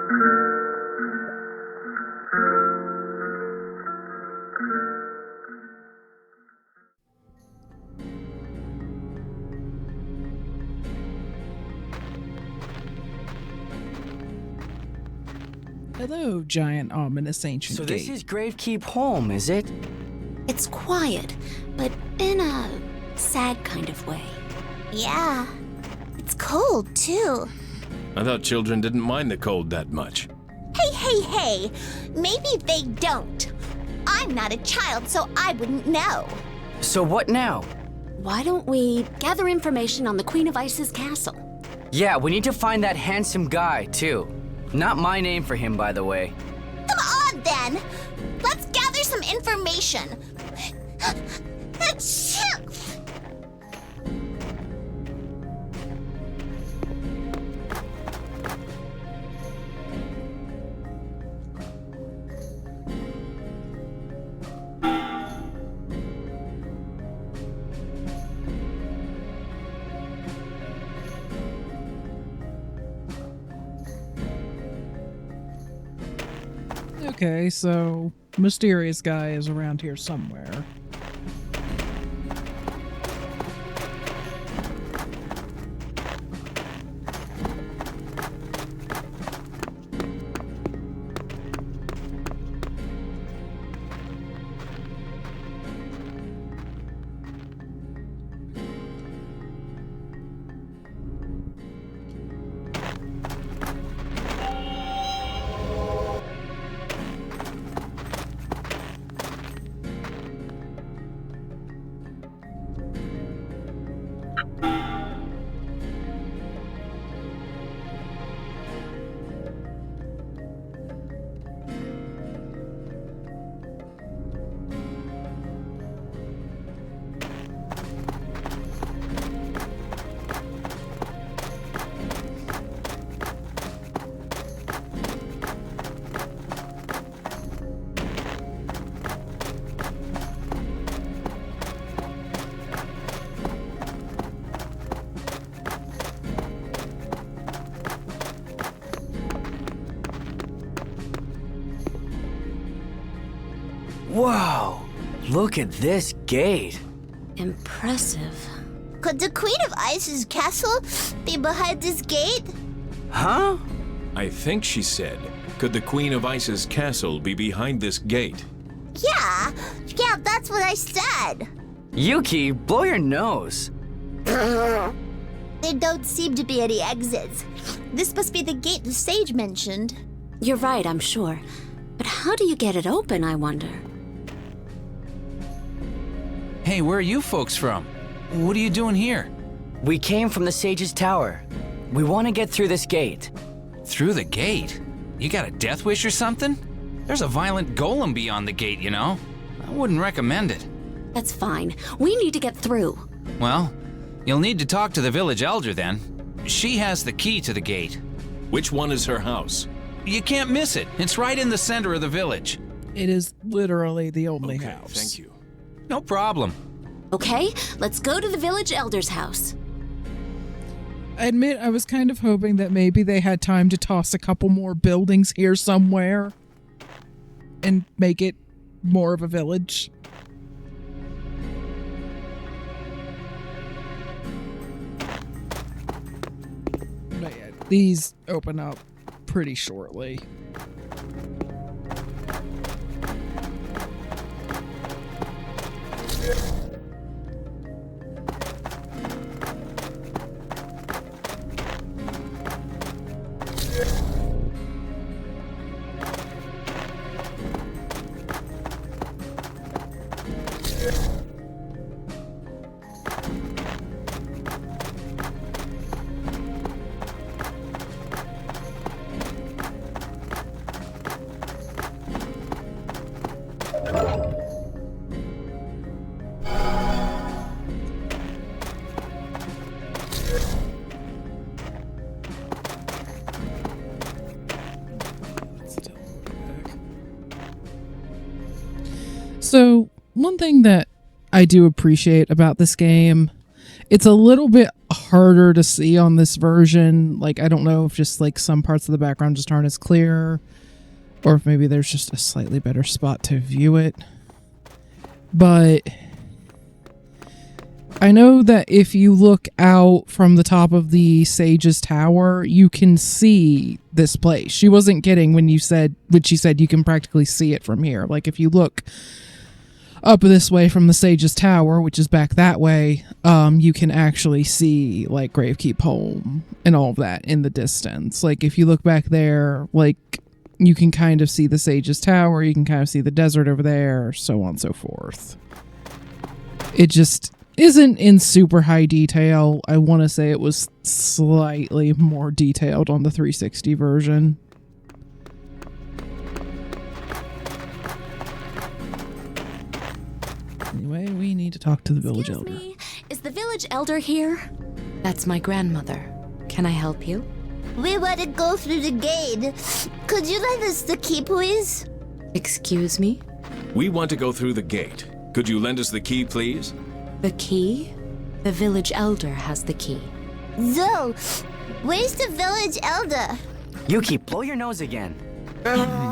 Hello, giant, ominous ancient So gate. this is Gravekeep Holm, is it? It's quiet, but in a sad kind of way. Yeah. It's cold, too. I thought children didn't mind the cold that much. Hey. Maybe they don't. I'm not a child, so I wouldn't know. So what now? Why don't we gather information on the Queen of Ice's castle? Yeah, we need to find that handsome guy, too. Not my name for him, by the way. Come on, then. Let's gather some information. Achoo! Okay, so mysterious guy is around here somewhere. Whoa! Look at this gate. Impressive. Could the Queen of Ice's castle be behind this gate? Huh? I think she said, could the Queen of Ice's castle be behind this gate? Yeah, that's what I said. Yuki, blow your nose. There don't seem to be any exits. This must be the gate the sage mentioned. You're right, I'm sure. But how do you get it open, I wonder? Hey, where are you folks from? What are you doing here? We came from the Sage's Tower. We want to get through this gate. Through the gate? You got a death wish or something? There's a violent golem beyond the gate, you know? I wouldn't recommend it. That's fine. We need to get through. Well, you'll need to talk to the village elder then. She has the key to the gate. Which one is her house? You can't miss it. It's right in the center of the village. It is literally the only Okay, house. thank you. No problem. Okay, let's go to the village elder's house. I admit I was kind of hoping that maybe they had time to toss a couple more buildings here somewhere and make it more of a village. But yeah, these open up pretty shortly. So, one thing that I do appreciate about this game It's a little bit harder to see on this version. Like, I don't know if just like some parts of the background just aren't as clear, or if maybe there's just a slightly better spot to view it. But I know that if you look out from the top of the Sage's Tower, you can see this place. She wasn't kidding when she said you can practically see it from here. Like, if you look up this way from the Sage's Tower, which is back that way, you can actually see like Gravekeep, Holm, and all of that in the distance. Like, if you look back there, like, you can kind of see the Sage's Tower, you can kind of see the desert over there, so on and so forth. It just isn't in super high detail. I want to say it was slightly more detailed on the 360 version. Anyway, we need to talk to the village elder. Me? Is the village elder here? That's my grandmother. Can I help you? We want to go through the gate. Could you lend us the key, please? Excuse me? We want to go through the gate. Could you lend us the key, please? The key? The village elder has the key. So, where's the village elder? Yuki, blow your nose again.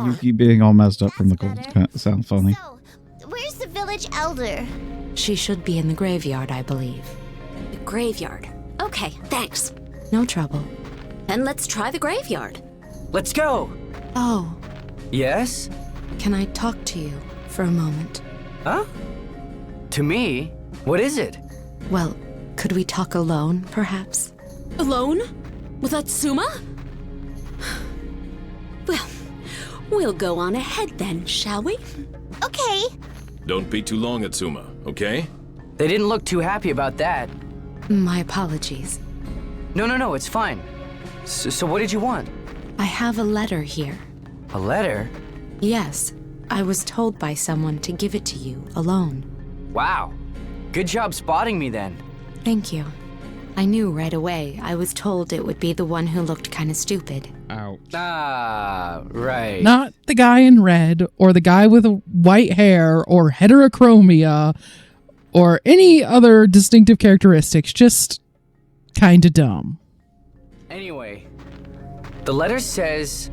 Yuki being all messed up from the cold kind of sounds funny. So, where's the village elder? She should be in the graveyard, I believe. The graveyard. Okay, thanks. No trouble. Then let's try the graveyard. Let's go. Oh, Yes? can I talk to you for a moment? Huh? To me? What is it? Well, could we talk alone, perhaps? Alone? With Atsuma? Well, we'll go on ahead then, shall we? Okay. Don't be too long, Atsuma, okay? They didn't look too happy about that. My apologies. No, it's fine. So what did you want? I have a letter here. A letter? Yes, I was told by someone to give it to you alone. Wow. Good job spotting me then. Thank you. I knew right away. I was told it would be the one who looked kind of stupid. Ouch. Ah, right. Not the guy in red, or the guy with white hair, or heterochromia, or any other distinctive characteristics. Just kinda dumb. Anyway, the letter says,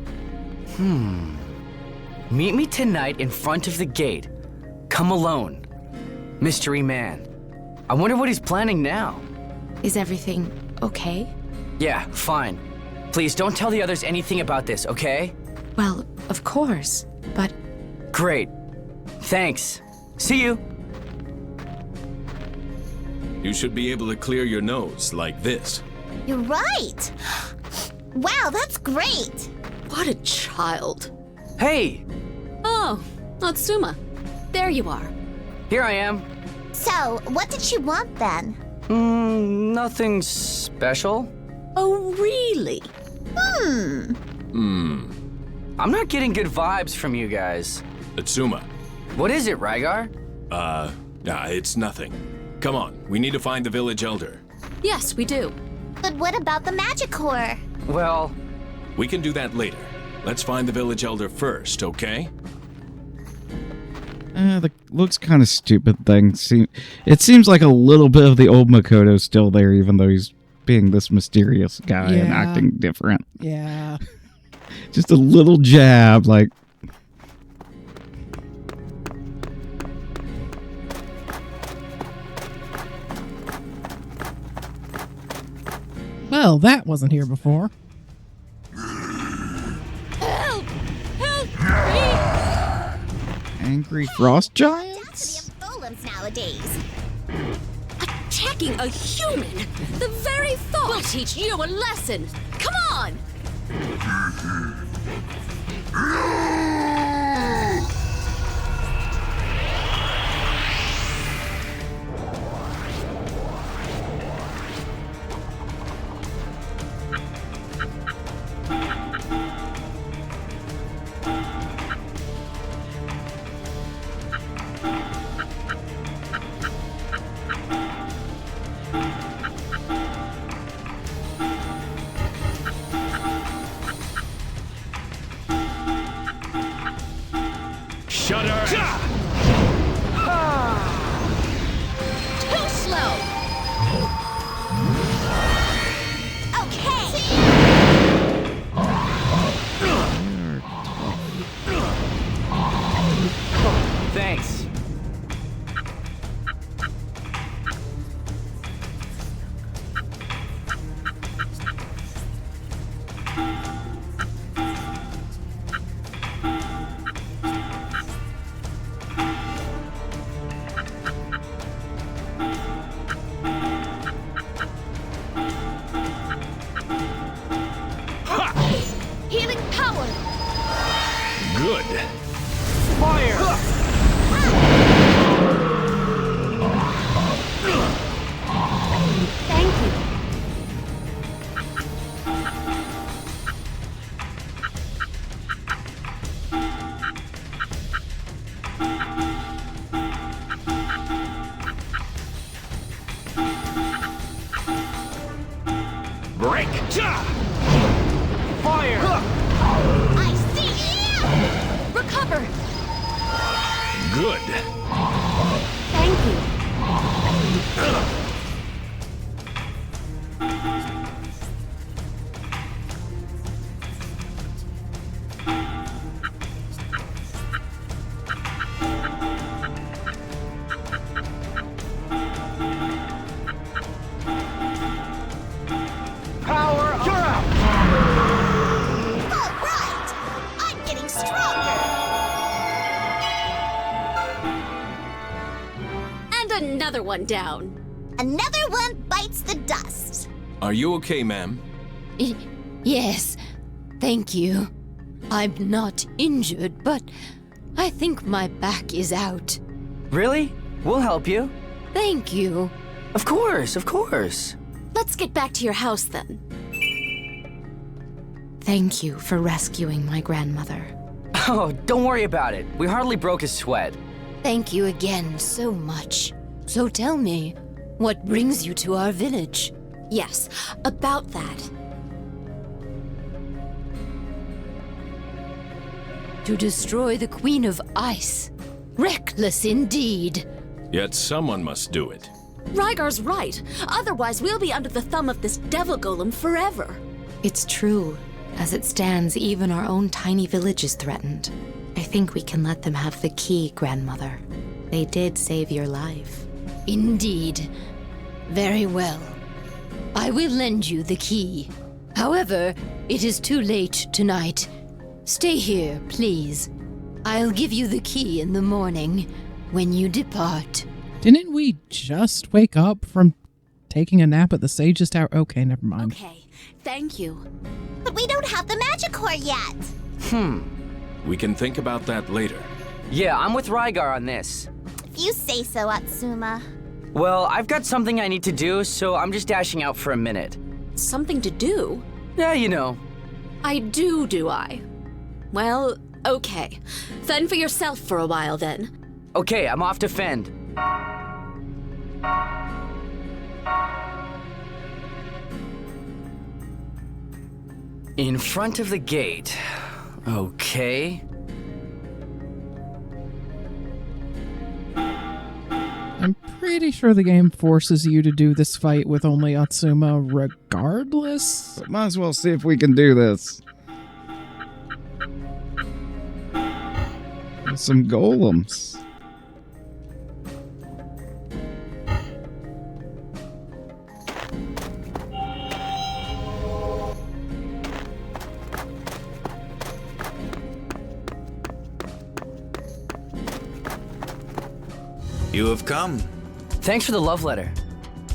meet me tonight in front of the gate. Come alone. Mystery man. I wonder what he's planning now. Is everything okay? Yeah, fine. Please don't tell the others anything about this, okay? Well, of course, but Great. Thanks. See you. You should be able to clear your nose like this. You're right. Wow, that's great. What a child. Hey, Oh, Atsuma. There you are. here I am. So, what did she want then? Nothing special. Oh, really? I'm not getting good vibes from you guys. Atsuma. What is it, Rygar? It's nothing. Come on, we need to find the village elder. Yes, we do. But what about the magic core? Well, We can do that later. Let's find the village elder first, okay? The looks kind of stupid thing. It seems like a little bit of the old Makoto's still there, even though he's being this mysterious guy and Yeah. acting different. Yeah. Just a little jab, like, Well, that wasn't here before. Help! Help me! angry frost Density giants? of golems nowadays. Attacking a human! The very thought! We'll teach you a lesson! Come on! Shudder! Too slow! Good. Thank you. Break. I see you! Recover! Good. Thank you. All right! I'm getting stronger! And another one down. Another one bites the dust. Are you okay, ma'am? Yes, thank you. I'm not injured, but I think my back is out. Really? We'll help you. Thank you. Of course, of course. Let's get back to your house then. Thank you for rescuing my grandmother. Oh, don't worry about it. We hardly broke a sweat. Thank you again so much. So tell me, what brings you to our village? Yes, about that. To destroy the Queen of Ice. Reckless indeed. Yet someone must do it. Rygar's right. Otherwise, we'll be under the thumb of this devil golem forever. It's true. As it stands, even our own tiny village is threatened. I think we can let them have the key, grandmother. They did save your life. Indeed. Very well. I will lend you the key. However, it is too late tonight. Stay here, please. I'll give you the key in the morning when you depart. Didn't we just wake up from taking a nap at the Sage's Tower? Okay, never mind. Okay, thank you. But we don't have the magic core yet. We can think about that later. Yeah, I'm with Rygar on this. If you say so, Atsuma. Well, I've got something I need to do, so I'm just dashing out for a minute. Something to do? Yeah, you know. I do I? Well, okay. Fend for yourself for a while then. Okay, I'm off to fend. In front of the gate. Okay. I'm pretty sure the game forces you to do this fight with only Atsuma regardless. But might as well see if we can do this. Some golems. You have come. Thanks for the love letter.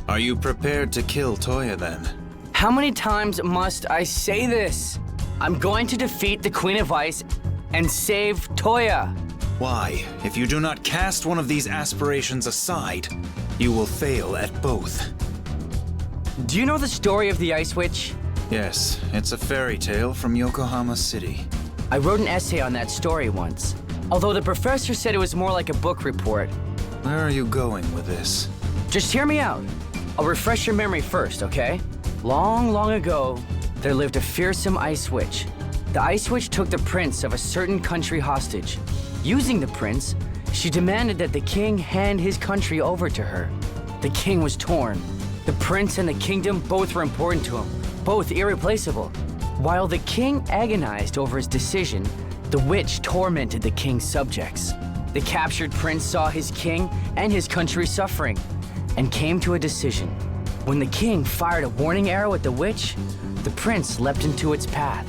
Are you prepared to kill Toya then? How many times must I say this? I'm going to defeat the Queen of Ice and save Toya. Why? If you do not cast one of these aspirations aside, you will fail at both. Do you know the story of the Ice Witch? Yes, it's a fairy tale from Yokohama City. I wrote an essay on that story once, although the professor said it was more like a book report. Where are you going with this? Just hear me out. I'll refresh your memory first, okay? Long, long ago, there lived a fearsome Ice Witch. The Ice Witch took the prince of a certain country hostage. Using the prince, she demanded that the king hand his country over to her. The king was torn. The prince and the kingdom both were important to him, both irreplaceable. While the king agonized over his decision, the witch tormented the king's subjects. The captured prince saw his king and his country suffering and came to a decision. When the king fired a warning arrow at the witch, the prince leapt into its path.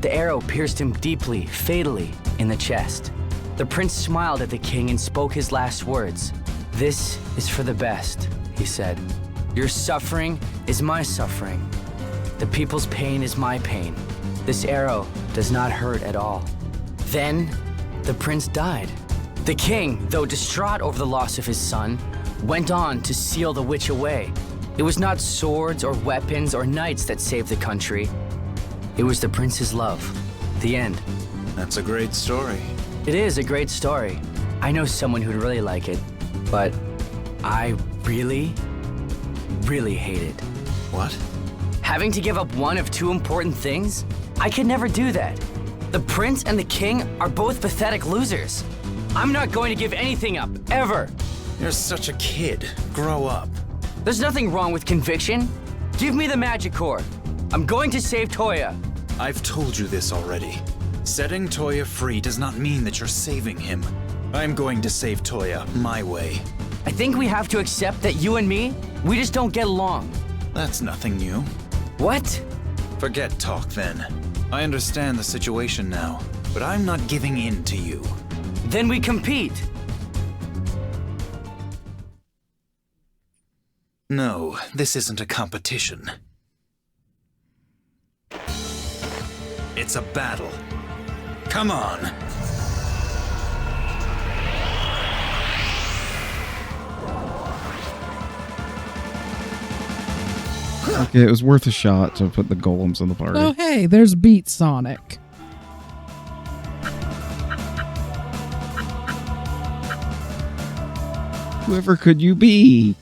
The arrow pierced him deeply, fatally, in the chest. The prince smiled at the king and spoke his last words. "This is for the best," he said. "Your suffering is my suffering. The people's pain is my pain. This arrow does not hurt at all." Then, the prince died. The king, though distraught over the loss of his son, went on to seal the witch away. It was not swords or weapons or knights that saved the country. It was the prince's love. The end. That's a great story. It is a great story. I know someone who'd really like it, but I really, really hate it. What? Having to give up one of two important things? I could never do that. The prince and the king are both pathetic losers. I'm not going to give anything up, ever. You're such a kid. Grow up. There's nothing wrong with conviction. Give me the magic core. I'm going to save Toya. I've told you this already. Setting Toya free does not mean that you're saving him. I'm going to save Toya my way. I think we have to accept that you and me, we just don't get along. That's nothing new. What? Forget talk then. I understand the situation now, but I'm not giving in to you. Then we compete. No, this isn't a competition. It's a battle. Come on. Okay, it was worth a shot to put the golems in the party. Oh, hey, there's Beat Sonic. Whoever could you be?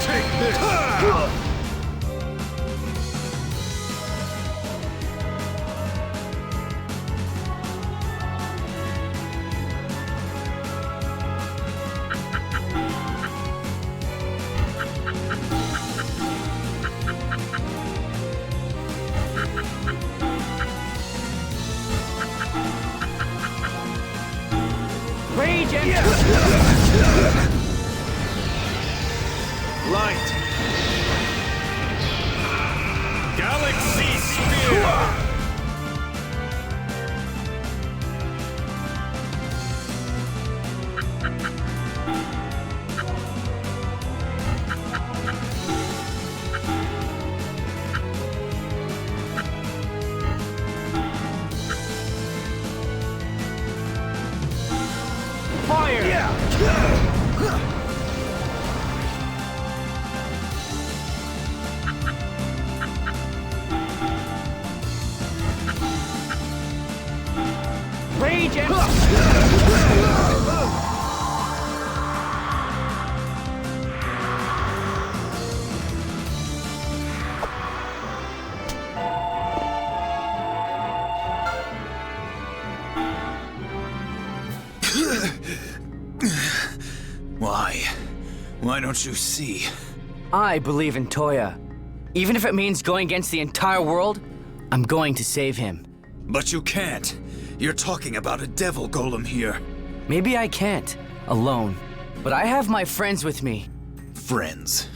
Take this! Rage and... Light! Galaxy Spear! Fire! Rage and... Why? Why don't you see? I believe in Toya. Even if it means going against the entire world, I'm going to save him. But you can't. You're talking about a devil golem here. Maybe I can't, alone. But I have my friends with me. Friends?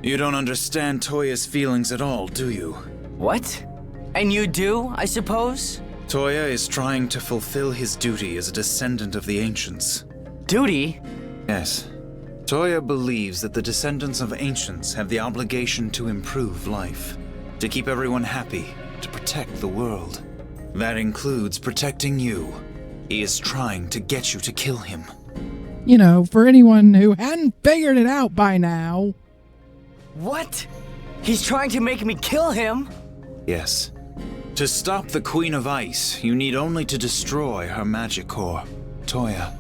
You don't understand Toya's feelings at all, do you? What? And you do, I suppose? Toya is trying to fulfill his duty as a descendant of the Ancients. Duty? Yes. Toya believes that the descendants of Ancients have the obligation to improve life, to keep everyone happy, to protect the world. That includes protecting you. He is trying to get you to kill him. You know, for anyone who hadn't figured it out by now. What? He's trying to make me kill him? Yes. To stop the Queen of Ice, you need only to destroy her magic core, Toya.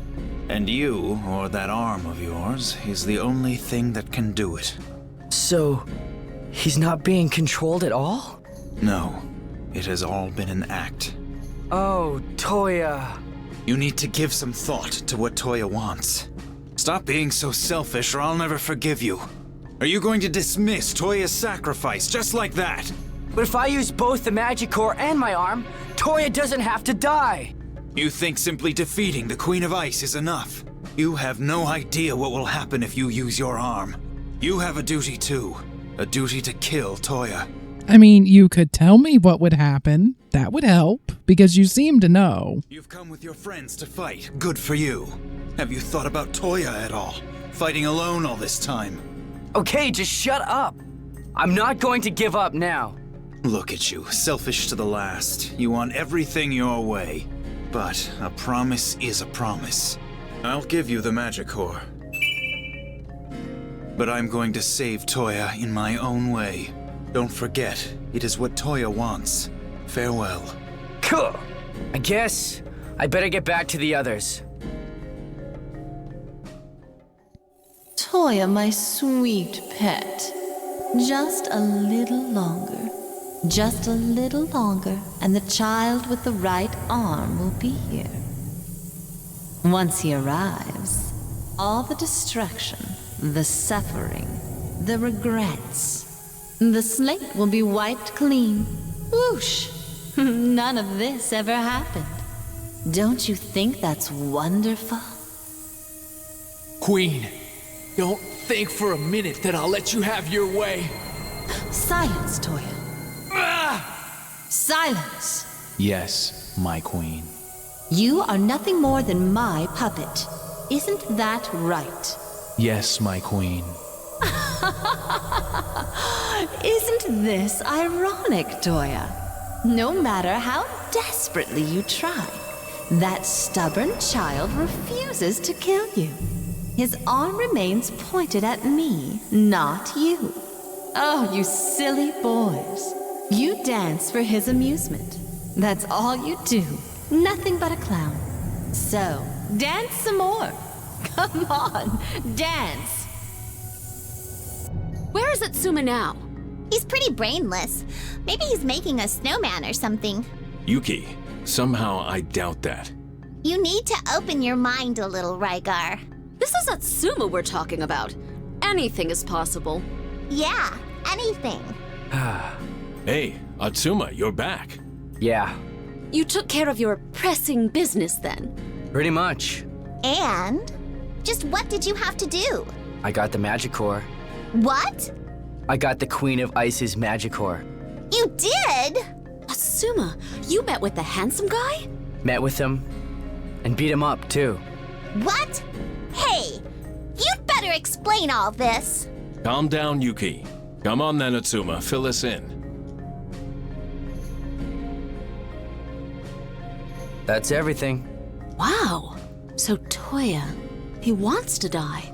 And you, or that arm of yours, is the only thing that can do it. So, he's not being controlled at all? No. It has all been an act. Oh, Toya. You need to give some thought to what Toya wants. Stop being so selfish or I'll never forgive you. Are you going to dismiss Toya's sacrifice just like that? But if I use both the magic core and my arm, Toya doesn't have to die. You think simply defeating the Queen of Ice is enough? You have no idea what will happen if you use your arm. You have a duty too. A duty to kill Toya. I mean, you could tell me what would happen. That would help, because you seem to know. You've come with your friends to fight. Good for you. Have you thought about Toya at all? Fighting alone all this time? Okay, just shut up. I'm not going to give up now. Look at you, selfish to the last. You want everything your way. But a promise is a promise. I'll give you the magic core. But I'm going to save Toya in my own way. Don't forget, it is what Toya wants. Farewell. Cool. I guess I better get back to the others. Toya, my sweet pet. Just a little longer. Just a little longer, and the child with the right arm will be here. Once he arrives, all the destruction, the suffering, the regrets, the slate will be wiped clean. Whoosh! None of this ever happened. Don't you think that's wonderful? Queen, don't think for a minute that I'll let you have your way. Silence, Toya. Silence! Yes, my queen. You are nothing more than my puppet. Isn't that right? Yes, my queen. Isn't this ironic, Toya? No matter how desperately you try, that stubborn child refuses to kill you. His arm remains pointed at me, not you. Oh, you silly boys. You dance for his amusement. That's all you do. Nothing but a clown. So, dance some more. Come on, dance. Where is Atsuma now? He's pretty brainless. Maybe he's making a snowman or something. Yuki, somehow I doubt that. You need to open your mind a little, Rygar. This is Atsuma we're talking about. Anything is possible. Yeah, anything. Hey, Atsuma, you're back. Yeah, You took care of your pressing business then? pretty much. And? Just what did you have to do? I got the magic core. What? I got the Queen of Ice's magic core. You did? Asuma, you met with the handsome guy? Met with him and beat him up too. What? Hey, you'd better explain all this. Calm down, Yuki. Come on then, Atsuma, fill us in. That's everything. Wow. So Toya, he wants to die.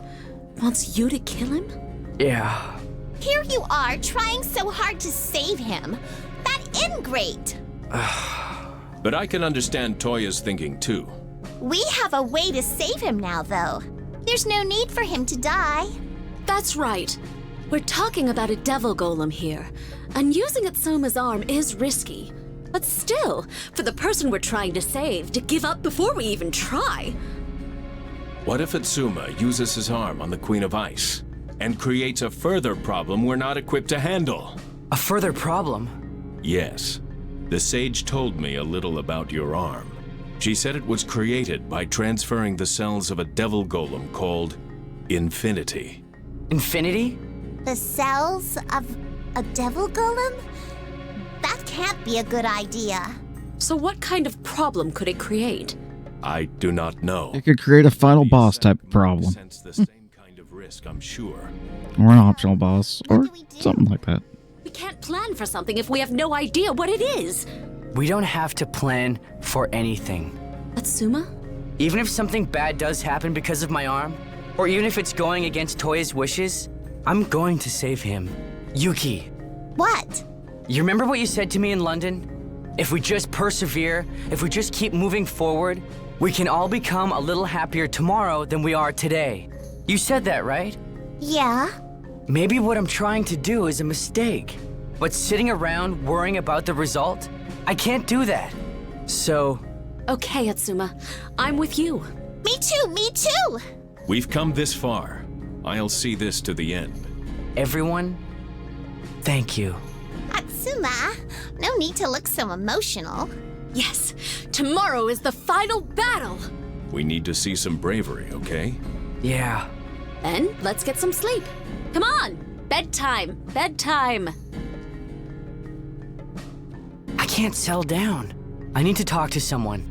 Wants you to kill him? Yeah. Here you are trying so hard to save him. That ingrate. But I can understand Toya's thinking too. We have a way to save him now, though. There's no need for him to die. That's right. We're talking about a devil golem here, and using Atsuma's arm is risky. But still, for the person we're trying to save to give up before we even try. What if Atsuma uses his arm on the Queen of Ice and creates a further problem we're not equipped to handle? A further problem? Yes. The sage told me a little about your arm. She said it was created by transferring the cells of a devil golem called Infinity. Infinity? The cells of a devil golem? That can't be a good idea. So what kind of problem could it create? I do not know. It could create a final boss type of problem. Sense the same kind of risk, I'm sure. Or an optional boss. Or something like that. We can't plan for something if we have no idea what it is. We don't have to plan for anything. Atsuma? Even if something bad does happen because of my arm, or even if it's going against Toya's wishes, I'm going to save him. Yuki, What? you remember what you said to me in London? If we just persevere, if we just keep moving forward, we can all become a little happier tomorrow than we are today. You said that, right? Yeah. Maybe what I'm trying to do is a mistake. But sitting around worrying about the result, I can't do that. So, Okay, Atsuma. I'm with you. Me too, me too. We've come this far. I'll see this to the end. everyone, thank you. Atsuma, no need to look so emotional. Yes, tomorrow is the final battle. We need to see some bravery, okay? Yeah. Then let's get some sleep. Come on, bedtime, bedtime. I can't settle down. I need to talk to someone.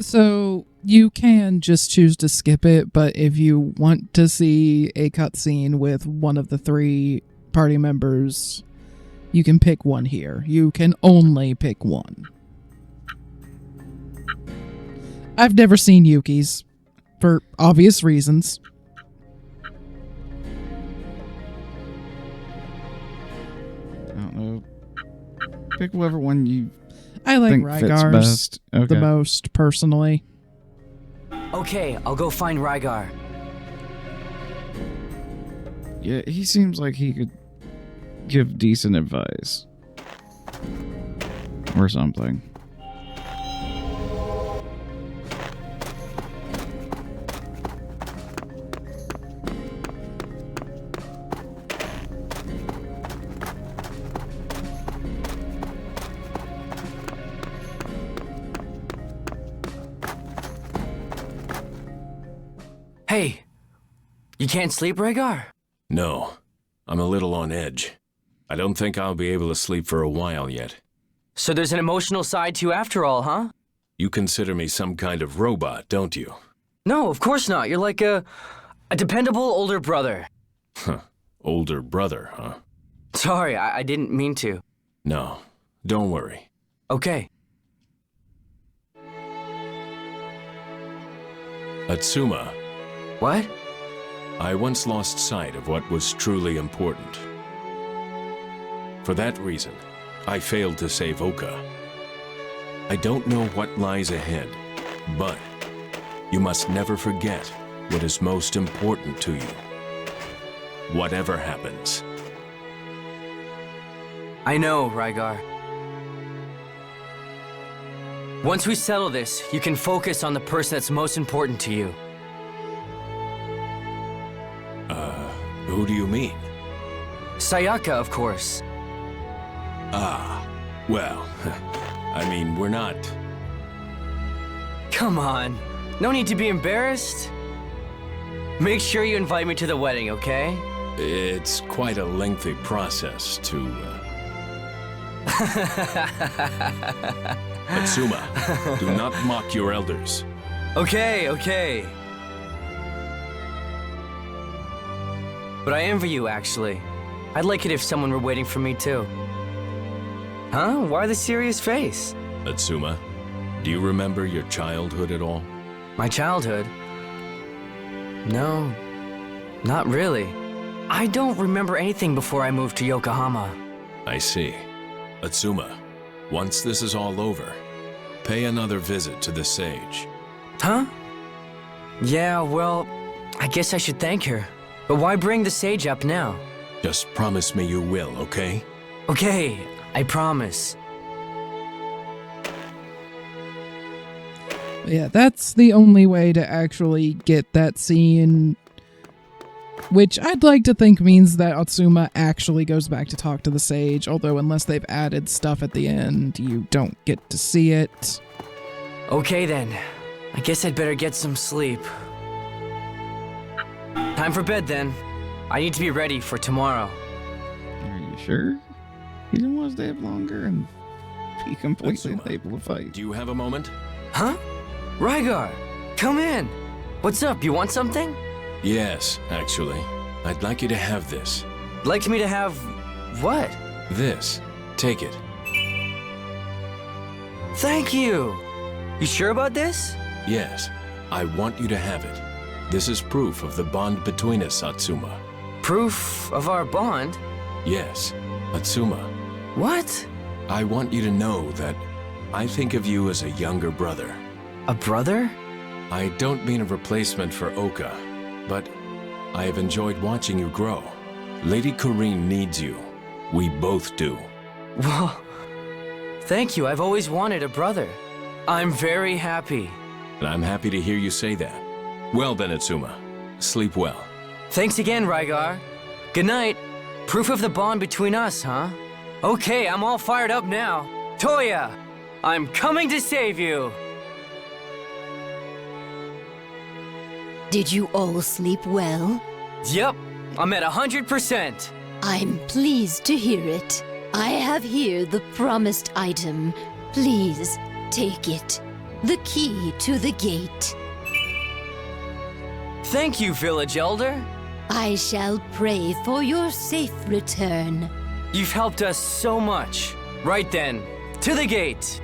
So you can just choose to skip it, but if you want to see a cutscene with one of the 3 party members, you can pick one here. You can only pick one. I've never seen Yuki's, for obvious reasons. I don't know. Pick whatever one you I like think fits Rygar's best. Okay. the most, personally. Okay, I'll go find Rygar. Yeah, he seems like he could give decent advice. Or something. Hey, you can't sleep, Rygar? No, I'm a little on edge. I don't think I'll be able to sleep for a while yet. So there's an emotional side to you after all, huh? You consider me some kind of robot, don't you? No, of course not. You're like a dependable older brother. Huh. Older brother, huh? Sorry, I didn't mean to. No, don't worry. Okay. Atsuma. What? I once lost sight of what was truly important. For that reason, I failed to save Oka. I don't know what lies ahead, but you must never forget what is most important to you. Whatever happens. I know, Rygar. Once we settle this, you can focus on the person that's most important to you. Who do you mean? Sayaka, of course. Ah, well, I mean, we're not... Come on, no need to be embarrassed. Make sure you invite me to the wedding, okay? It's quite a lengthy process to... Atsuma, do not mock your elders. Okay. But I envy you, actually. I'd like it if someone were waiting for me, too. Huh? Why the serious face? Atsuma, do you remember your childhood at all? My childhood? No, not really. I don't remember anything before I moved to Yokohama. I see. Atsuma, once this is all over, pay another visit to the sage. Huh? Yeah, well, I guess I should thank her. But why bring the sage up now? Just promise me you will, okay? Okay, I promise. Yeah, that's the only way to actually get that scene, which I'd like to think means that Atsuma actually goes back to talk to the sage, although unless they've added stuff at the end, you don't get to see it. Okay then, I guess I'd better get some sleep. Time for bed then. I need to be ready for tomorrow. Are you sure? He didn't want to stay up longer and be completely Atsuma, unable to fight. Do you have a moment? Huh? Rygar, come in. What's up, you want something? Yes, actually. I'd like you to have this. Like me to have... what? This. Take it. Thank you. You sure about this? Yes, I want you to have it. This is proof of the bond between us, Atsuma. Proof of our bond? Yes, Atsuma. What? I want you to know that I think of you as a younger brother. A brother? I don't mean a replacement for Oka, but I have enjoyed watching you grow. Lady Corrine needs you. We both do. Well, thank you. I've always wanted a brother. I'm very happy. And I'm happy to hear you say that. Well then, Atsuma, sleep well. Thanks again, Rygar. Good night. Proof of the bond between us, huh? Okay, I'm all fired up now. Toya, I'm coming to save you. Did you all sleep well? Yep, I'm at 100%. I'm pleased to hear it. I have here the promised item. Please, take it. the key to the gate. Thank you, village elder. I shall pray for your safe return. You've helped us so much. Right then, to the gate.